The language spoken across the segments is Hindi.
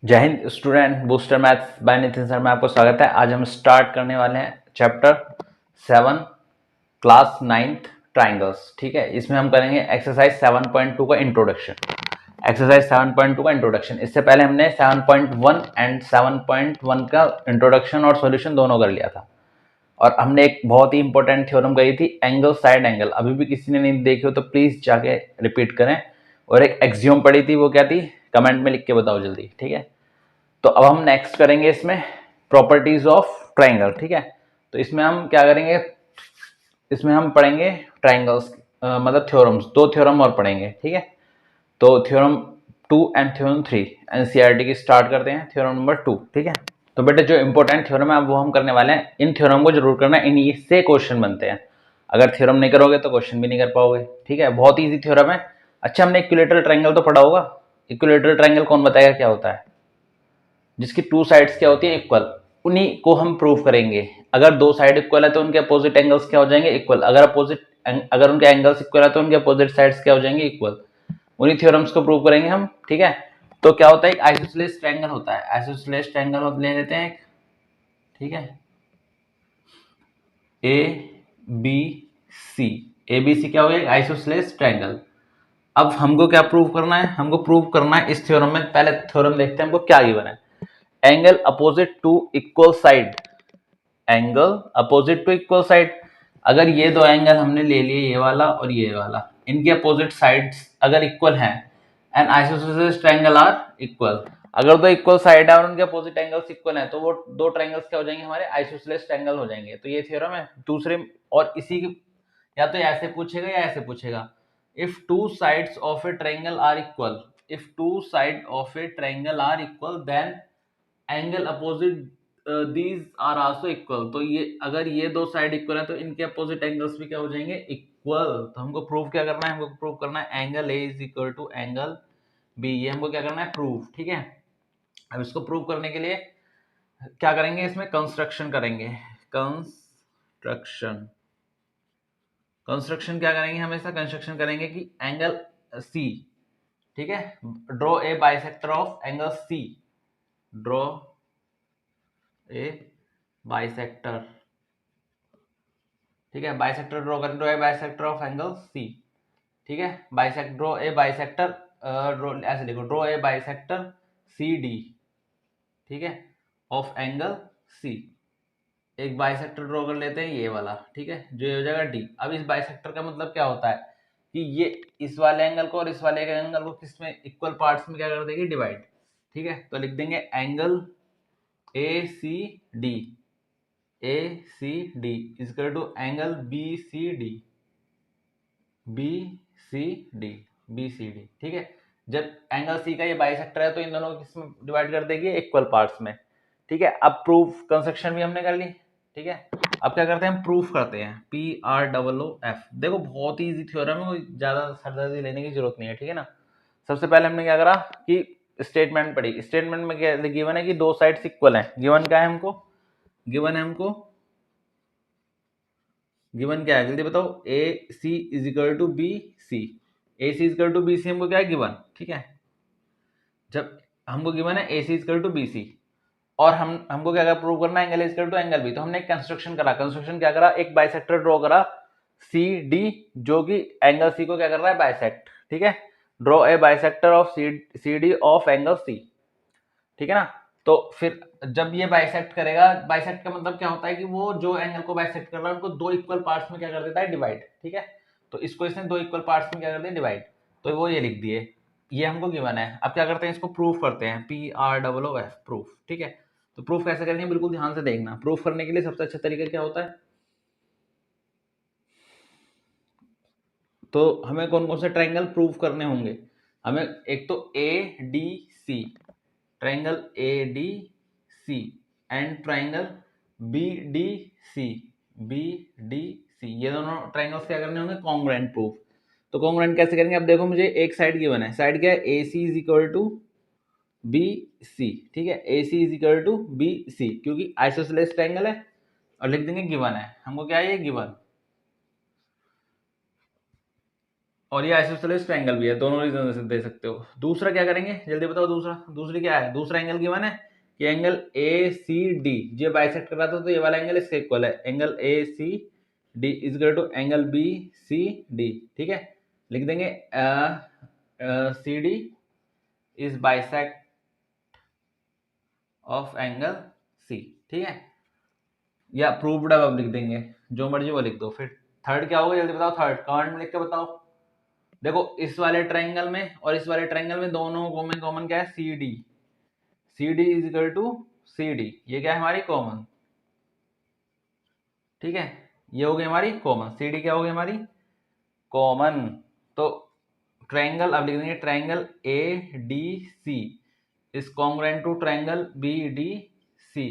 जय Hind student, booster maths by Nitin sir में आपको स्वागत है। आज हम स्टार्ट करने वाले हैं चैप्टर 7 क्लास 9th ट्राइंगल्स। ठीक है, इसमें हम करेंगे एक्सरसाइज 7.2 का इंट्रोडक्शन। एक्सरसाइज 7.2 का इंट्रोडक्शन, इससे पहले हमने 7.1 एंड 7.1 का इंट्रोडक्शन और सॉल्यूशन दोनों कर लिया था। और हमने एक बहुत ही इंपॉर्टेंट थ्योरम करी थी, एंगल साइड एंगल। अभी भी किसी ने नहीं देखी हो तो प्लीज जाके रिपीट करें। और एक एक्सियोम पढ़ी थी, वो क्या थी कमेंट में लिख के बताओ जल्दी। ठीक है, तो अब हम नेक्स्ट करेंगे इसमें प्रॉपर्टीज ऑफ ट्राइंगल। ठीक है, तो इसमें हम क्या करेंगे, इसमें हम पढ़ेंगे ट्राइंगल्स, मतलब थ्योरम्स, दो थ्योरम और पढ़ेंगे। ठीक है, तो थ्योरम 2 एंड थ्योरम 3 एनसीईआरटी की स्टार्ट करते हैं। Theorem number 2। ठीक है, तो बेटे जो इंपॉर्टेंट थ्योरम है वो हम करने वाले हैं। इन थ्योरम को जरूर करना है, इन्हीं से क्वेश्चन बनते हैं। अगर थ्योरम नहीं करोगे तो क्वेश्चन भी नहीं कर पाओगे। ठीक है, बहुत ईजी थ्योरम है। अच्छा, हमने इक्विलेटरल ट्राइंगल तो पढ़ा होगा। इक्विलेटरल ट्राइंगल कौन बताएगा क्या होता है? जिसकी टू साइड्स क्या होती है, इक्वल, उन्हीं को हम प्रूव करेंगे। अगर दो साइड इक्वल है तो उनके अपोजिट एंगल्स क्या हो जाएंगे, इक्वल। अगर उनके एंगल्स इक्वल है तो उनके अपोजिट साइड्स क्या हो जाएंगे, इक्वल। उन्हीं थ्योरम्स को प्रूव करेंगे हम। ठीक है, तो क्या होता है, एक आइसोसेलेस ट्रायंगल होता है। आइसोसेलेस ट्रायंगल ले लेते हैं। ठीक है, ए B C. A B C क्या हो गया, आइसोसेलेस ट्रायंगल। अब हमको क्या प्रूव करना है, हमको प्रूव करना है इस थ्योरम में। पहले थ्योरम देखते हैं हमको क्या गिवन है। Angle opposite to equal side, angle opposite to equal side. अगर ये दो एंगल हमने ले लिए, ये वाला और ये वाला, इनके अपोजिट साइड्स अगर इक्वल हैं, and isosceles triangle are equal. अगर दो इक्वल साइड है और उनके अपोजिट एंगल्स इक्वल हैं, तो वो दो ट्रायंगल्स क्या हो जाएंगे, हमारे आइसोसेलेस ट्रायंगल हो जाएंगे। तो ये थ्योरम है दूसरे। और इसी की या तो ऐसे पूछेगा या ऐसे पूछेगा। If two sides of a triangle are equal, if two side of a triangle are equal, then angle opposite these are also equal. तो ये अगर ये दो साइड इक्वल है तो इनके अपोजिट एंगल्स भी क्या हो जाएंगे, इक्वल। तो हमको प्रूव क्या करना है, हमको प्रूव करना है angle A is equal to angle B. ये हमको क्या करना है, प्रूव। ठीक है, अब इसको प्रूव करने के लिए क्या करेंगे, इसमें कंस्ट्रक्शन करेंगे। कंस्ट्रक्शन, कंस्ट्रक्शन क्या करेंगे, हमेशा कंस्ट्रक्शन करेंगे कि एंगल सी, ठीक है, draw a bisector of angle C. Draw a bisector. ठीक है, बाइसेक्टर ड्रॉ करें, draw a bisector of angle C. ठीक है, बाइसेक्ट ड्रॉ ए बाइसेक्टर, ऐसे लिखो, draw a bisector C D. ठीक है, ऑफ एंगल सी। एक बाइसेक्टर ड्रॉ कर लेते हैं, ये वाला। ठीक है, जो ये हो जाएगा डी। अब इस बाइसेक्टर का मतलब क्या होता है कि ये इस वाले एंगल को और इस वाले एंगल को किस में, इक्वल पार्ट्स में क्या कर देगी, डिवाइड। ठीक है, तो लिख देंगे angle A C D, A C D is equal to angle B C D, B C D, B C D. ठीक है, जब एंगल सी का ये बाइसेक्टर है तो इन दोनों को किसमें डिवाइड कर देगी, इक्वल पार्ट्स में। ठीक है, अब प्रूफ कंस्ट्रक्शन भी हमने कर ली। ठीक है, अब क्या करते हैं, हम प्रूफ करते हैं। P R double O F. देखो बहुत ही इजी थ्योरम है, कोई ज्यादा सरदर्दी लेने की जरूरत नहीं है। ठीक है ना, सबसे पहले हमने क्या करा कि स्टेटमेंट पढ़ी। स्टेटमेंट में क्या गिवन है कि दो साइड्स इक्वल हैं। गिवन क्या है हमको, गिवन है हमको, गिवन क्या है जल्दी बताओ, A C is equal to B C. A C is equal to B C हमको क्या है, गिवन। ठीक है, जब हमको गिवन है A C is equal to B C, और हमको क्या क्या प्रूव करना है, angle is equal to angle B. तो हमने एक कंस्ट्रक्शन करा। कंस्ट्रक्शन क्या करा, एक बाइसेक्टर ड्रॉ करा सी डी, जो कि एंगल सी को क्या कर रहा है, बाइसेक्ट। ठीक है, draw a bisector of C D of angle C. ठीक है ना, तो फिर जब ये बाइसेक्ट करेगा, बाइसेक्ट का मतलब क्या होता है कि वो जो एंगल को बाइसेक्ट कर रहा है उनको दो इक्वल पार्ट्स में क्या कर देता है, डिवाइड। ठीक है, तो इसको इसने दो इक्वल पार्ट्स में क्या कर दिया, डिवाइड। तो वो ये लिख दिए, ये हमको गिवन है। अब क्या करते हैं, इसको प्रूफ करते हैं। P R double O F, proof. ठीक है, तो प्रूफ कैसे करेंगे, बिल्कुल ध्यान से देखना। प्रूफ करने के लिए सबसे अच्छा तरीका क्या होता है, तो हमें कौन कौन से ट्राइंगल प्रूफ करने होंगे। हमें एक तो A D C, triangle A D C, and triangle B D C, B D C. ये दोनों ट्राइंगल्स क्या करने होंगे, कॉन्ग्रुएंट प्रूफ। तो कॉन्ग्रुएंट कैसे करेंगे, अब देखो मुझे एक साइड गिवन है। साइड क्या है, A C is equal to B C. ठीक है, A C is equal to B C, क्योंकि आइसोसेलेस ट्राइंगल है। और लिख देंगे गिवन है, हमको क्या है, ये गिवन। और ये आइसोसेलेस ट्रायंगल भी है, दोनों रीजन से दे सकते हो। दूसरा क्या करेंगे जल्दी बताओ, दूसरी क्या है, दूसरा एंगल गिवन है कि एंगल ए सी डी ये बाइसेक्ट कर रहा था, तो ये वाला एंगल इसके इक्वल है, angle A C D is equal to angle B C D. ठीक है, लिख देंगे C D is bisect of angle C. ठीक है, या प्रूव्ड अब लिख देंगे, जो मर्जी वो लिख दो। फिर थर्ड क्या होगा जल्दी बताओ, थर्ड कमेंट में लिख के बताओ। देखो इस वाले ट्रायंगल में और इस वाले ट्रायंगल में दोनों में कॉमन क्या है, C D. C D is equal to C D, ये क्या है हमारी कॉमन। ठीक है, ये हो गई हमारी कॉमन, सी डी क्या हो गई हमारी कॉमन। तो ट्रायंगल अब लिख देंगे, triangle A D C is congruent to triangle B D C.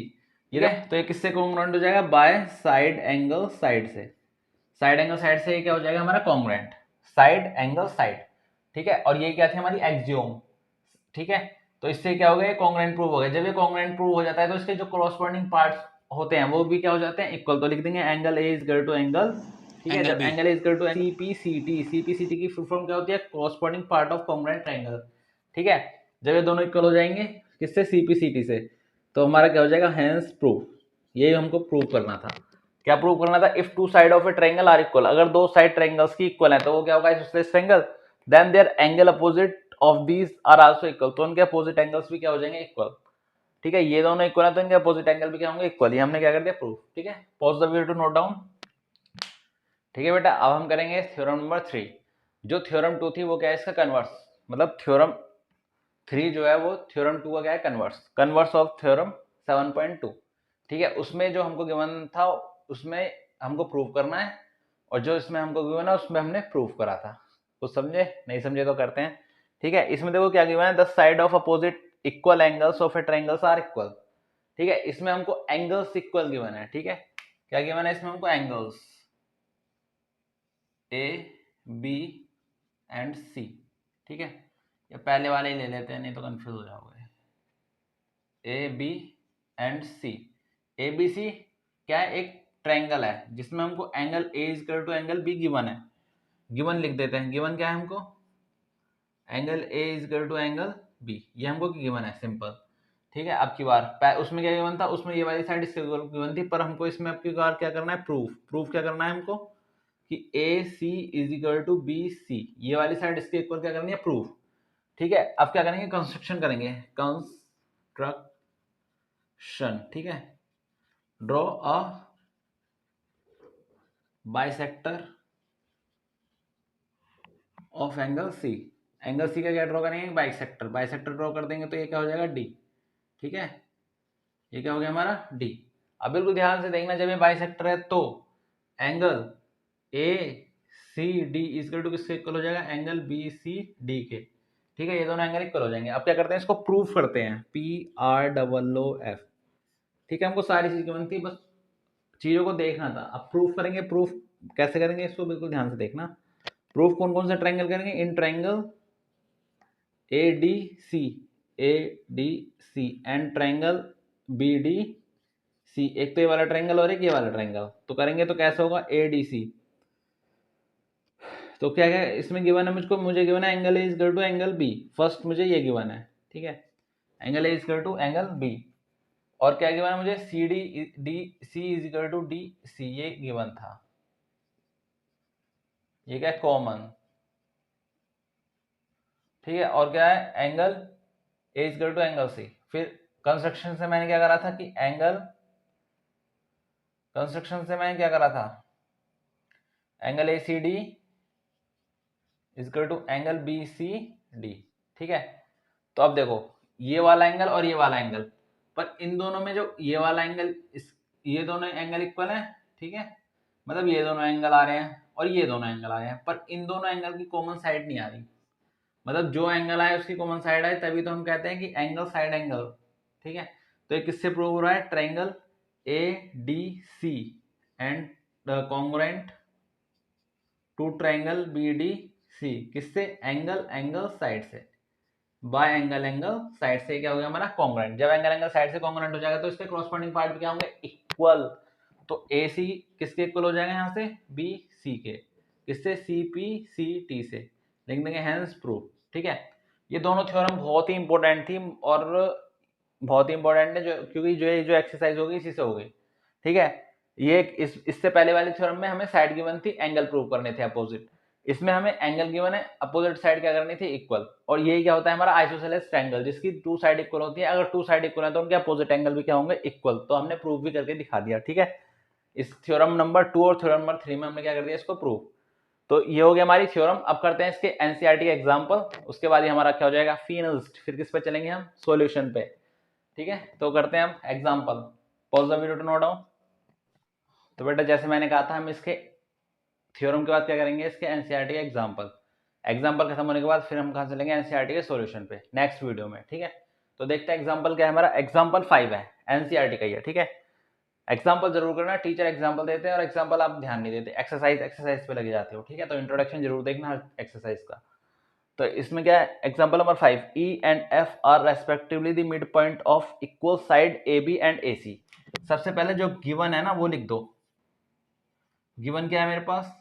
ये तो ये किससे कॉन्ग्रुएंट हो जाएगा, बाय साइड एंगल साइड से। साइड एंगल साइड से ये क्या हो जाएगा हमारा कॉन्ग्रुएंट, साइड एंगल साइड। ठीक है, और ये क्या थी हमारी एक्सियोम। ठीक है, तो इससे क्या हो गया, कॉन्ग्रुएंट प्रूव हो गया। जब ये कॉन्ग्रुएंट प्रूव हो जाता है तो इसके जो कॉरस्पॉन्डिंग पार्ट्स होते हैं वो भी क्या हो जाते हैं, इक्वल। तो लिख देंगे angle A is equal to angle, ठीक है, जब angle A is equal to CPCT, CPCT की फुल फॉर्म क्या होती है, corresponding part of congruent triangle. ठीक है, जब ये दोनों इक्वल हो जाएंगे किससे, सीपीसीटी से, तो हमारा क्या हो जाएगा, हेंस प्रूफ। यही हमको प्रूव करना था। क्या प्रूव करना था, if two side of a triangle are equal, अगर दो साइड ट्रायंगल्स की इक्वल है तो वो क्या होगा, isosceles triangle, then their angle opposite of these are also equal, तो उनके अपोजिट एंगल्स भी क्या हो जाएंगे, इक्वल। ठीक है, ये दोनों इक्वल है तो इनके अपोजिट एंगल भी क्या होंगे, इक्वल। ये हमने क्या कर दिया, प्रूफ। ठीक है, pause the video to note down. ठीक है बेटा, अब हम करेंगे थ्योरम नंबर 3। जो थ्योरम 2 थी वो क्या है, इसका कन्वर्स, मतलब थ्योरम 3 जो है वो थ्योरम 2 का क्या है, कन्वर्स, कन्वर्स ऑफ थ्योरम 7.2। ठीक है, उसमें जो हमको गिवन था उसमें हमको प्रूव करना है, और जो इसमें हमको गिवन है उसमें हमने प्रूव करा था। कुछ समझे, नहीं समझे तो करते हैं। ठीक है, इसमें देखो क्या गिवन है, the side of opposite equal angles of a triangles are equal. ठीक है, इसमें हमको एंगल्स इक्वल गिवन है। ठीक है, क्या गिवन है इसमें हमको, एंगल्स ए बी एंड सी। ठीक है, ये पहले वाले ही ले लेते हैं, नहीं तो कंफ्यूज हो जाओगे। A B and C, A B C क्या है, एक ट्रायंगल है जिसमें हमको angle A is equal to angle B given है। गिवन लिख देते हैं, गिवन क्या है हमको, angle A is equal to angle B, ये हमको गिवन है, सिंपल। ठीक है, अब की बार उसमें क्या गिवन था, उसमें ये वाली साइड इसके गिवन थी, पर हमको इसमें अब की बार क्या करना है, प्रूफ। प्रूफ क्या करना है हमको, कि A C is equal to B C, ये वाली साइड इसके इक्वल क्या करनी है, प्रूफ। ठीक है, अब क्या करेंगे, कंस्ट्रक्शन करेंगे, कंस्ट्रक्शन। ठीक है, draw a bisector of angle C. Angle C का क्या ड्रॉ करेंगे, बाइसेक्टर। बाइसेक्टर ड्रॉ कर देंगे तो ये क्या हो जाएगा, डी। ठीक है, ये क्या हो गया हमारा, डी। अब बिल्कुल ध्यान से देखना, जब ये बाइसेक्टर है तो angle A C D equal to किसके इक्वल हो जाएगा, एंगल बी सी डी के। ठीक है, ये दोनों एंगल इक्वल हो जाएंगे। अब क्या करते हैं, इसको प्रूफ करते हैं, PROOF। ठीक है, हमको सारी चीज गिवन थी, बस चीजों को देखना था। अब प्रूफ करेंगे, प्रूफ कैसे करेंगे इसको बिल्कुल ध्यान से देखना। प्रूफ कौन कौन से ट्रायंगल करेंगे, in triangle ADC, ADC and triangle BDC। एक तो ये वाला ट्रायंगल और एक ये वाला ट्रायंगल, तो करेंगे तो कैसे होगा, ADC। तो क्या क्या इसमें गिवन है, मुझे गिवन है angle A is to angle B, first मुझे ये गिवन है। ठीक है, angle A is to angle B, और क्या गिवन है मुझे, C D D C is equal to D C, ये गिवन था। ये क्या है, कॉमन। ठीक है, और क्या है, angle A is to angle C. फिर कंस्ट्रक्शन से मैंने क्या करा था कि एंगल, कंस्ट्रक्शन से मैंने क्या करा था, angle A C D is to angle B C D. ठीक है, तो अब देखो ये वाला एंगल और ये वाला एंगल, पर इन दोनों में जो ये वाला एंगल, ये दोनों एंगल इक्वल है। ठीक है, मतलब ये दोनों एंगल आ रहे हैं और ये दोनों एंगल आ रहे हैं, पर इन दोनों एंगल की कॉमन साइड नहीं आ रही। मतलब जो एंगल आए उसकी कॉमन साइड आए, तभी तो हम कहते हैं कि एंगल साइड एंगल। ठीक है, तो ये किससे प्रूव हो रहा है, triangle ADC and congruent to triangle BDC, किससे, एंगल एंगल साइड से, बाय एंगल एंगल साइड से क्या हो गया हमारा, कॉन्ग्रुएंट। जब एंगल एंगल साइड से कॉन्ग्रुएंट हो जाएगा तो इसके कॉरस्पॉन्डिंग पार्ट भी क्या होंगे, इक्वल। तो AC किसके इक्वल हो जाएगा यहाँ से, BC के, किससे, CPCT से। लिख देंगे हैंस प्रूव। ठीक है, ये दोनों थ्योरम बहुत ही इंपॉर्टेंट थी और बहुत ही इंपॉर्टेंट है जो, क्योंकि जो एक्सरसाइज होगी इसी से होगी। ठीक है, ये इससे पहले वाले थ्योरम में हमें साइड गिवन थी, एंगल प्रूव करने थे अपोजिट। इसमें हमें एंगल गिवन है, अपोजिट साइड क्या करनी थी, इक्वल। और यही क्या होता है हमारा आइसोसेलेस ट्रायंगल, जिसकी टू साइड इक्वल होती है। अगर टू साइड इक्वल है तो उनके अपोजिट एंगल भी क्या होंगे, इक्वल। तो हमने प्रूव भी करके दिखा दिया। ठीक है, इस थ्योरम नंबर 2 और थ्योरम नंबर 3 में हमने क्या कर दिया, इसको प्रूव। तो ये हो गया हमारी थ्योरम। अब करते हैं इसके एनसीईआरटी एग्जांपल, उसके बाद ही हमारा क्या हो जाएगा, फिनिश्ड। फिर किस पे चलेंगे हम, सॉल्यूशन पे। ठीक है, तो करते हैं हम example. Pause the video to note down. तो बेटा जैसे मैंने कहा था, हम इसके थ्योरम के बाद क्या करेंगे, इसके एनसीईआरटी एग्जांपल। एग्जांपल खत्म होने के बाद फिर हम कहां चलेंगे, एनसीईआरटी के सॉल्यूशन पे नेक्स्ट वीडियो में। ठीक है, तो देखते हैं एग्जांपल क्या है हमारा। एग्जांपल 5 है, एनसीईआरटी का ही है। ठीक है, एग्जांपल जरूर करना, टीचर एग्जांपल देते हैं और एग्जांपल आप ध्यान नहीं देते, एक्सरसाइज पे लगे जाते हो। ठीक है, तो इंट्रोडक्शन जरूर देखना हर एक्सरसाइज का। तो इसमें क्या है, example number 5, E and F are respectively the mid point of equal side A B and A C. सबसे पहले जो गिवन है ना वो लिख दो। गिवन क्या है मेरे पास,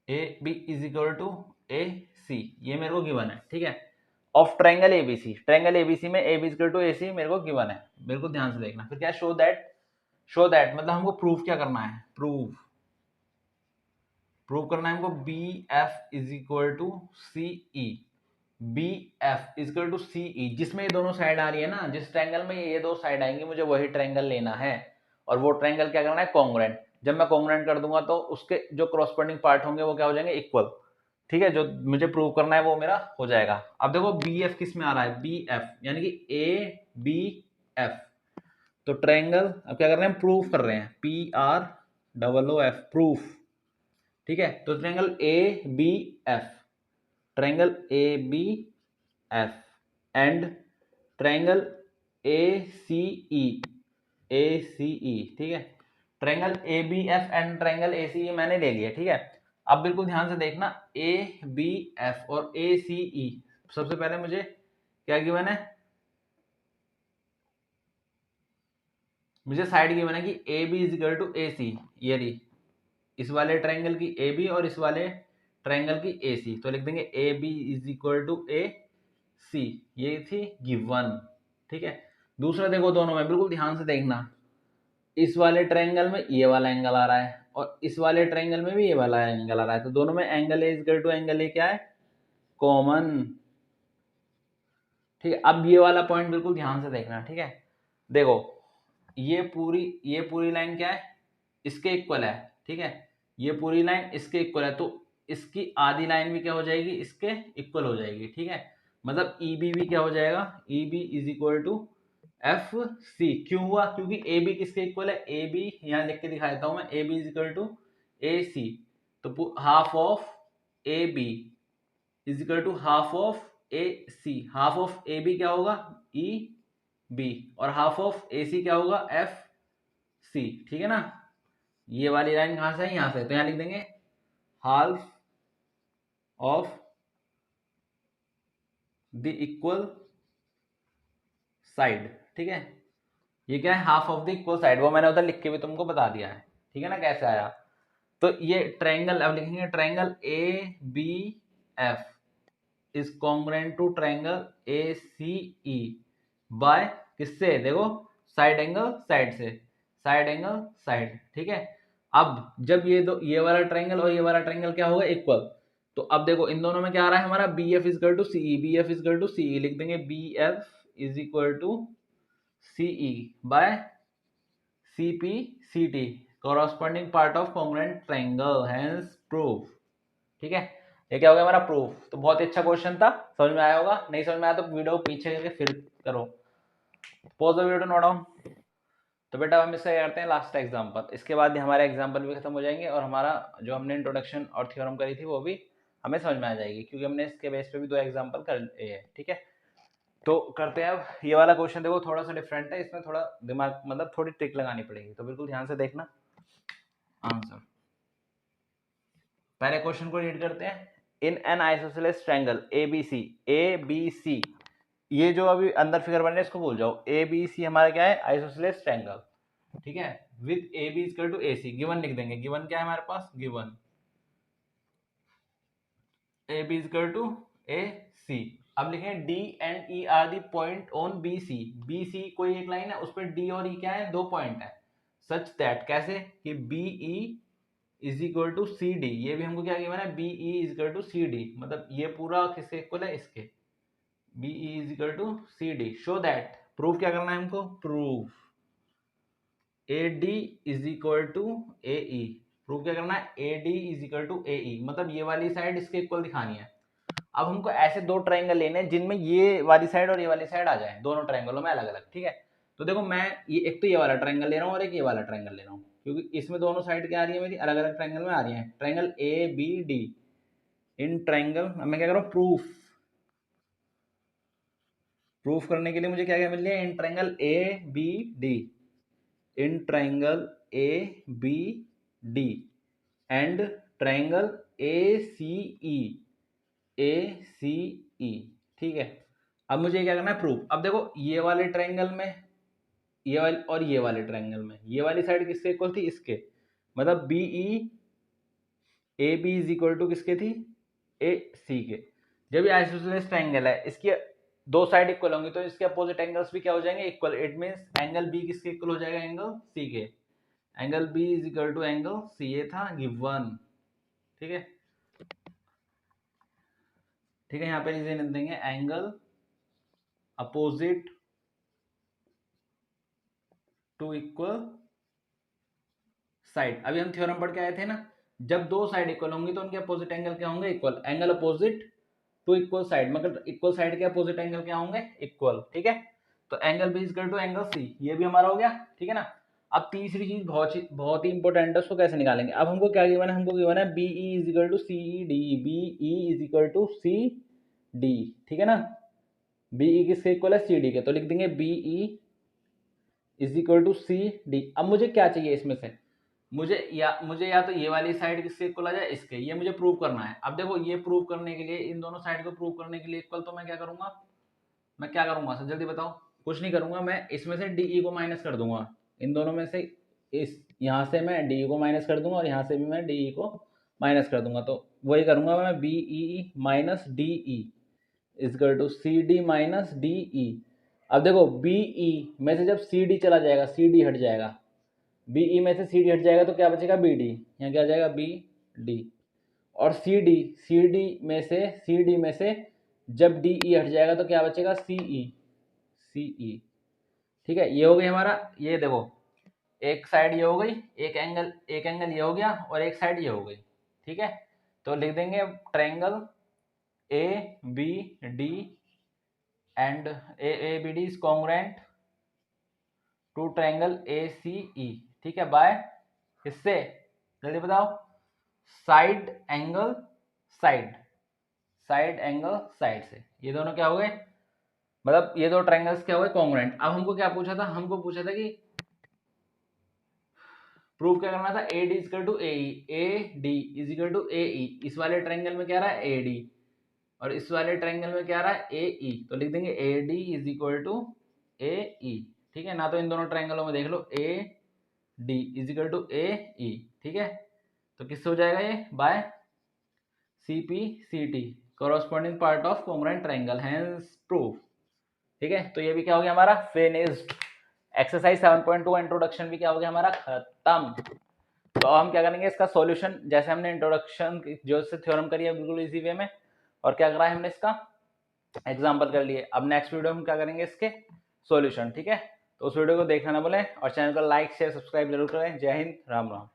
A B is equal to A C, ये मेरे को गिवन है। ठीक है, of triangle ABC, triangle ABC में A B equal to A C मेरे को गिवन है। मेरे को ध्यान से देखना। फिर क्या, शो दैट मतलब हमको प्रूफ क्या करना है, प्रूव करना है हमको B F is equal to C E. B F is equal to C E, जिसमें ये दोनों साइड आ रही है ना, जिस ट्रायंगल में ये दो साइड आएंगी मुझे वही ट्रायंगल लेना है। और वो ट्रायंगल क्या करना है, कॉन्ग्रुएंट। जब मैं कॉन्ग्रुएंट कर दूंगा तो उसके जो कॉरस्पॉन्डिंग पार्ट होंगे वो क्या हो जाएंगे, इक्वल। ठीक है, जो मुझे प्रूव करना है वो मेरा हो जाएगा। अब देखो बी एफ किस में आ रहा है, बी एफ यानी कि ए बी एफ। तो ट्रायंगल अब क्या कर रहे हैं, प्रूफ कर रहे हैं, P R double O F, proof. ठीक है, तो triangle A B F, triangle A B F and triangle A C E, A C E. ठीक है, triangle A B F and triangle A C E मैंने ले लिया। ठीक है, अब बिल्कुल ध्यान से देखना, ए बी एफ और ए सी ई। सबसे पहले मुझे क्या गिवन है, मुझे साइड गिवन है कि A B is equal to A C. ये रही इस वाले ट्रायंगल की ए बी और इस वाले ट्रायंगल की ए सी। तो लिख देंगे A B is equal to A C, ये थी गिवन। ठीक है, दूसरा देखो, दोनों में बिल्कुल ध्यान से देखना, इस वाले ट्रायंगल में ये वाला एंगल आ रहा है और इस वाले ट्रायंगल में भी ये वाला एंगल आ रहा है। तो दोनों में angle A equal to angle A क्या है, कॉमन। ठीक है, अब ये वाला पॉइंट बिल्कुल ध्यान से देखना। ठीक है, देखो ये पूरी लाइन क्या है, इसके इक्वल है। ठीक है, ये पूरी लाइन इसके इक्वल है, तो इसकी आधी लाइन भी क्या हो जाएगी, इसके इक्वल हो जाएगी। ठीक है, मतलब ई बी भी क्या हो जाएगा, E B is equal to F C. क्यों हुआ, क्योंकि ए बी किसके इक्वल है, ए बी यहाँ लिख के दिखा देता हूं मैं, A B is equal to A C. तो half of A B is equal to half of A C. Half of A B क्या होगा, ई बी, और हाफ ऑफ ए सी क्या होगा, एफ सी। ठीक है ना, ये वाली लाइन कहां से है, यहां से। तो यहां लिख देंगे half of the equal side. ठीक है, ये क्या है, half of the equal side, वो मैंने उधर लिख के भी तुमको बता दिया है। ठीक है ना, कैसे आया। तो ये ट्रायंगल अब लिखेंगे, triangle A B F is congruent to triangle A C E by किससे, देखो साइड एंगल साइड से, साइड एंगल साइड। ठीक है, अब जब ये वाला ट्रायंगल और ये वाला ट्रायंगल क्या होगा, इक्वल। तो अब देखो इन दोनों में क्या आ रहा है हमारा, B F is equal to C E, B F is equal to C E. लिख देंगे B F is equal to C E by C P C T, corresponding part of congruent triangle, hence proof. ठीक है, ये क्या हो गया हमारा प्रूफ। तो बहुत ही अच्छा क्वेश्चन था, समझ में आया होगा। नहीं समझ में आया तो वीडियो पीछे करके फिर करो, pause the video note down. तो बेटा हम इससे करते हैं लास्ट एग्जांपल, इसके बाद हमारे एग्जांपल भी खत्म हो जाएंगे और हमारा जो हमने इंट्रोडक्शन और थ्योरम करी थी वो भी हमें समझ में आ जाएगी, क्योंकि हमने इसके बेस पे भी 2 एग्जांपल कर लिए हैं। ठीक है, तो करते हैं अब ये वाला क्वेश्चन। देखो थोड़ा सा डिफरेंट है, इसमें थोड़ा दिमाग मतलब थोड़ी ट्रिक लगानी पड़ेगी, तो बिल्कुल ध्यान से देखना आंसर। पहले क्वेश्चन को रीड करते हैं। In an isosceles triangle A B C, ये जो अभी अंदर फिगर बन रहा है इसको भूल जाओ, ए बी सी हमारा क्या है, आइसोसेलेस ट्रायंगल। ठीक है, with A B equal to A C. Given लिख देंगे, गिवन क्या है हमारे पास, given A B is equal to A C. अब लिखें D and E are the point on B C. B C कोई एक लाइन है, उस पर डी और ई क्या है, दो पॉइंट है। सच दैट कैसे कि B E is equal to C D, ये भी हमको क्या गिवन है, B E is equal to C D, मतलब ये पूरा किसके इक्वल है, इसके। B E is equal to C D. Show that, proof क्या करना है हमको, proof A D is equal to A E. Proof क्या करना है, A D is equal to A E, मतलब ये वाली साइड इसके इक्वल दिखानी है। अब हमको ऐसे दो ट्रायंगल लेने हैं जिनमें ये वाली साइड और ये वाली साइड आ जाए, दोनों ट्रायंगलों में अलग अलग, ठीक है। तो देखो मैं ये एक तो ये वाला ट्रायंगल ले रहा हूँ और एक ये वाला ट्रायंगल ले रहा हूँ, क्योंकि इसमें दोनों साइड क्या आ रही है मेरी, अलग अलग ट्रायंगल में आ रही है। Triangle A B D, in triangle मैं क्या करूँ, प्रूफ करने के लिए मुझे क्या क्या मिल रही है, in triangle A B D, in triangle A B D and triangle A C E, A C E, ठीक है। अब मुझे क्या करना है, प्रूफ। अब देखो ये वाले ट्रायंगल में, ये वाले और ये वाले ट्रायंगल में, ये वाली साइड किससे इक्वल थी, इसके, मतलब B E A B is equal to किसके थी, ए सी के। जब ये आइसोसेलेस ट्रायंगल है, इसकी दो साइड इक्वल होंगी तो इसके अपोजिट एंगल्स भी क्या हो जाएंगे, equal. It means angle B किसके इक्वल हो जाएगा, एंगल सी के। Angle B is equal to angle C, ये था गिवन, ठीक है। ठीक है, यहाँ पे रीजन देंगे angle opposite to equal side. अभी हम थ्योरम पढ़ के आए थे ना, जब दो साइड इक्वल होंगी तो उनके अपोजिट एंगल क्या होंगे, equal. Angle opposite to equal side, मतलब इक्वल साइड के अपोजिट एंगल क्या होंगे, इक्वल, ठीक है। तो angle B equal to angle C, ये भी हमारा हो गया, ठीक है ना। अब तीसरी चीज बहुत ही इंपॉर्टेंट है, उसको कैसे निकालेंगे। अब हमको क्या गिवन है, हमको गिवन है B E is equal to C E D, B E is equal to C D, ठीक है ना। बी ई किसके इक्वल है, सी डी के, तो लिख देंगे B E is equal to C D. अब मुझे क्या चाहिए इसमें से, मुझे या तो ये वाली साइड किसके इक्वल आ जाए, इसके, ये मुझे प्रूव करना है। अब देखो ये प्रूव करने के लिए, इन दोनों साइड को प्रूव करने के लिए इक्वल, तो मैं क्या करूंगा, सर जल्दी बताओ। कुछ नहीं करूंगा, मैं इसमें से डी को माइनस कर दूंगा, इन दोनों में से, इस यहाँ से मैं डी को माइनस कर दूंगा और यहाँ से भी मैं डी को माइनस कर दूंगा। तो वही करूंगा मैं, B E minus D E is equal to C D minus D E. अब देखो बी ई में से जब सी डी चला जाएगा, सी डी हट जाएगा, बी ई में से सी डी हट जाएगा तो क्या बचेगा, बी डी, यहाँ क्या आ जाएगा, बी डी। और सी डी में से जब डी ई हट जाएगा तो क्या बचेगा, सी ई, ठीक है। ये हो गई हमारा, ये देखो एक साइड ये हो गई, एक एंगल ये हो गया और एक साइड ये हो गई, ठीक है। तो लिख देंगे triangle A B D and A B D is congruent to triangle A C E, ठीक है। बाय किससे, जल्दी बताओ, साइड एंगल साइड से। ये दोनों क्या हो गए, मतलब ये दो ट्रायंगल्स क्या हो गए, कॉन्ग्रुएंट। अब हमको क्या पूछा था, कि प्रूफ क्या करना था, A D is equal to A E, A D is equal to A E. इस वाले ट्रायंगल में क्या रहा है, ए डी, और इस वाले ट्रायंगल में क्या रहा है, ए ई। तो लिख देंगे A D is equal to A E, ठीक है ना। तो इन दोनों ट्रायंगलों में देख लो, A D is equal to A E, ठीक है। तो किससे हो जाएगा ये, by C P C T, corresponding part of congruent triangle, hence proof, ठीक है। तो ये भी क्या हो गया हमारा, फिनिश्ड। एक्सरसाइज 7.2 इंट्रोडक्शन भी क्या हो गया हमारा, खत्म। तो हम क्या करेंगे, इसका सॉल्यूशन, जैसे हमने इंट्रोडक्शन जो से थ्योरम करी है बिल्कुल इजी वे में, और क्या करा है हमने, इसका एग्जांपल कर लिए। अब नेक्स्ट वीडियो में क्या करेंगे, इसके सॉल्यूशन, ठीक है। तो उस वीडियो को देखना ना भूलें और चैनल को लाइक शेयर सब्सक्राइब जरूर करें। जय हिंद, राम राम।